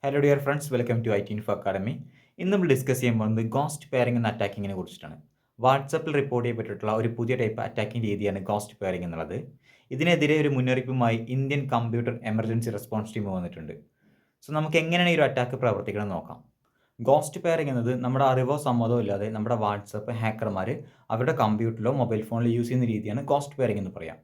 Hello dear friends, welcome to IT Info academy. ഇന്ന് നമ്മൾ discuss ചെയ്യാൻ പോകുന്നത് ഗോസ്റ്റ് പെയറിംഗ് എന്ന അറ്റാക്കിങ്ങിനെ കുറിച്ചിട്ടാണ്. വാട്സപ്പിൽ റിപ്പോർട്ട് ചെയ്യപ്പെട്ടിട്ടുള്ള ഒരു പുതിയ ടൈപ്പ് അറ്റാക്കിംഗ് രീതിയാണ് ഗോസ്റ്റ് പെയറിംഗ് എന്നുള്ളത്. ഇതിനെതിരെ ഒരു മുന്നറിയിപ്പുമായി Indian computer emergency response team വന്നിട്ടുണ്ട്. സോ നമുക്ക് എങ്ങനെയാണ് ഈ ഒരു അറ്റാക്ക് പ്രവർത്തിക്കണം നോക്കാം. ഗോസ്റ്റ് പെയറിംഗ് എന്നത് നമ്മുടെ അറിവോ സമ്മതമോ ഇല്ലാതെ നമ്മുടെ വാട്സപ്പ് ഹാക്കർമാർ അവരുടെ കമ്പ്യൂട്ടറിലോ മൊബൈൽ ഫോണിലോ യൂസ് ചെയ്യുന്ന രീതിയാണ് ഗോസ്റ്റ് പെയറിംഗ് എന്ന് പറയാം.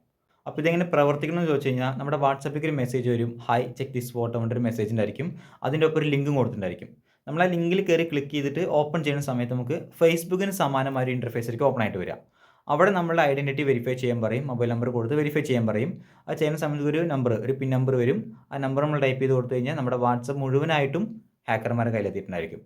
അപ്പോൾ ഇതെങ്ങനെ പ്രവർത്തിക്കണം എന്ന് ചോദിച്ചു കഴിഞ്ഞാൽ നമ്മുടെ വാട്സപ്പിലേക്ക് ഒരു മെസ്സേജ് വരും, ഹായ് ചെക്ക് ദിസ് ഫോട്ടോ കൊണ്ടൊരു മെസ്സേജ് ഉണ്ടായിരിക്കും. അതിൻ്റെ ഒപ്പം ഒരു ലിങ്കും കൊടുത്തിട്ടുണ്ടായിരിക്കും. നമ്മൾ ആ ലിങ്കിൽ കയറി ക്ലിക്ക് ചെയ്തിട്ട് ഓപ്പൺ ചെയ്യുന്ന സമയത്ത് നമുക്ക് ഫേസ്ബുക്കിന് സമാനമായ ഒരു ഇൻ്റർഫേസ് ആയിരിക്കും ഓപ്പൺ ആയിട്ട് വരിക. അവിടെ നമ്മളുടെ ഐഡൻറ്റിറ്റി വെരിഫൈ ചെയ്യാൻ പറയും, മൊബൈൽ നമ്പർ കൊടുത്ത് വെരിഫൈ ചെയ്യാൻ പറയും. അത് ചെയ്യുന്ന സമയത്ത് ഒരു പിൻ നമ്പർ വരും. ആ നമ്പർ നമ്മൾ ടൈപ്പ് ചെയ്ത് കൊടുത്തു കഴിഞ്ഞാൽ നമ്മുടെ വാട്സപ്പ് മുഴുവനായിട്ടും ഹാക്കർമാരുടെ കയ്യിലെത്തിയിട്ടുണ്ടായിരിക്കും.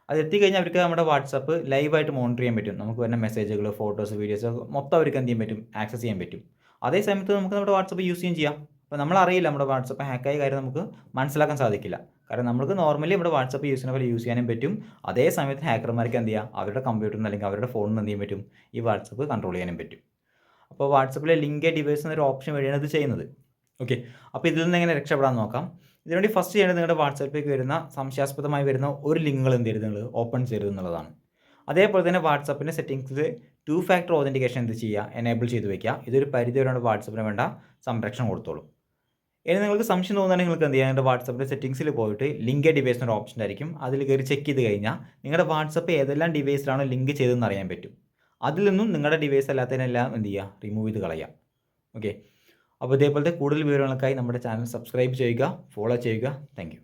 അത് എത്തിക്കഴിഞ്ഞാൽ അവർക്ക് നമ്മുടെ വാട്സപ്പ് ലൈവായിട്ട് മോണിറ്റർ ചെയ്യാൻ പറ്റും. നമുക്ക് വരുന്ന മെസ്സേജുകൾ, ഫോട്ടോസ്, വീഡിയോസ് മൊത്തം അവർക്ക് എന്ത് ചെയ്യാൻ പറ്റും, ആക്സസ് ചെയ്യാൻ പറ്റും. അതേ സമയത്ത് നമുക്ക് നമ്മുടെ വാട്സപ്പ് യൂസ് ചെയ്യാം. അപ്പോൾ നമ്മളറിയില്ല നമ്മുടെ വാട്സപ്പ് ഹാക്കായ കാര്യം നമുക്ക് മനസ്സിലാക്കാൻ സാധിക്കില്ല. കാരണം നമുക്ക് നോർമലി നമ്മുടെ വാട്സപ്പ് യൂസ് ചെയ്യുന്ന പോലെ യൂസ് ചെയ്യാനും പറ്റും. അതേ സമയത്ത് ഹാക്കർമാർക്ക് എന്ത് ചെയ്യുക, അവരുടെ കമ്പ്യൂട്ടറിൽ നിന്ന് അല്ലെങ്കിൽ അവരുടെ ഫോണിൽ നിന്ന് എന്ത് ചെയ്യാൻ പറ്റും, ഈ വാട്സപ്പ് കൺട്രോൾ ചെയ്യാനും പറ്റും. അപ്പോൾ വാട്സപ്പിലെ ലിങ്ക് ഡിവൈസ് എന്നൊരു ഓപ്ഷൻ വഴിയാണ് ഇത് ചെയ്യുന്നത്. ഓക്കെ, അപ്പോൾ ഇതിൽ നിന്ന് എങ്ങനെ രക്ഷപ്പെടാൻ നോക്കാം. ഇതിനുവേണ്ടി ഫസ്റ്റ് ചെയ്യേണ്ടത് നിങ്ങളുടെ വാട്സപ്പിലേക്ക് വരുന്ന സംശയാസ്പദമായി വരുന്ന ഒരു ലിങ്കുകൾ എന്ത് ചെയ്യരുത്, നിങ്ങൾ ഓപ്പൺ ചെയ്യരുത് എന്നുള്ളതാണ്. അതേപോലെ തന്നെ വാട്സപ്പിൻ്റെ സെറ്റിംഗ്സിൽ 2 ഫാക്ടർ ഓതൻറ്റിക്കേഷൻ എന്ത് ചെയ്യുക, എനേബിൾ ചെയ്ത് വയ്ക്കുക. ഇതൊരു പരിധി വരെയാണ് വാട്സപ്പിന് വേണ്ട സംരക്ഷണം കൊടുത്തോളൂ. ഇനി നിങ്ങൾക്ക് സംശയം തോന്നുകയാണെങ്കിൽ നിങ്ങൾക്ക് എന്ത് ചെയ്യുക, നിങ്ങളുടെ വാട്സപ്പിൻ്റെ സെറ്റിംഗ്സിൽ പോയിട്ട് ലിങ്ക് ഡിവൈസ് എന്നൊരു ഓപ്ഷൻ ആയിരിക്കും. അതിൽ കയറി ചെക്ക് ചെയ്ത് കഴിഞ്ഞാൽ നിങ്ങളുടെ വാട്സപ്പ് ഏതെല്ലാം ഡിവൈസിലാണോ ലിങ്ക് ചെയ്തതെന്ന് അറിയാൻ പറ്റും. അതിൽ നിന്നും നിങ്ങളുടെ ഡിവൈസ് അല്ലാത്തതിനെല്ലാം എന്ത് ചെയ്യുക, റിമൂവ് ചെയ്ത് കളയാം. ഓക്കെ, അപ്പോൾ ഇതേപോലത്തെ കൂടുതൽ വിവരങ്ങൾക്കായി നമ്മുടെ ചാനൽ സബ്സ്ക്രൈബ് ചെയ്യുക, ഫോളോ ചെയ്യുക. താങ്ക്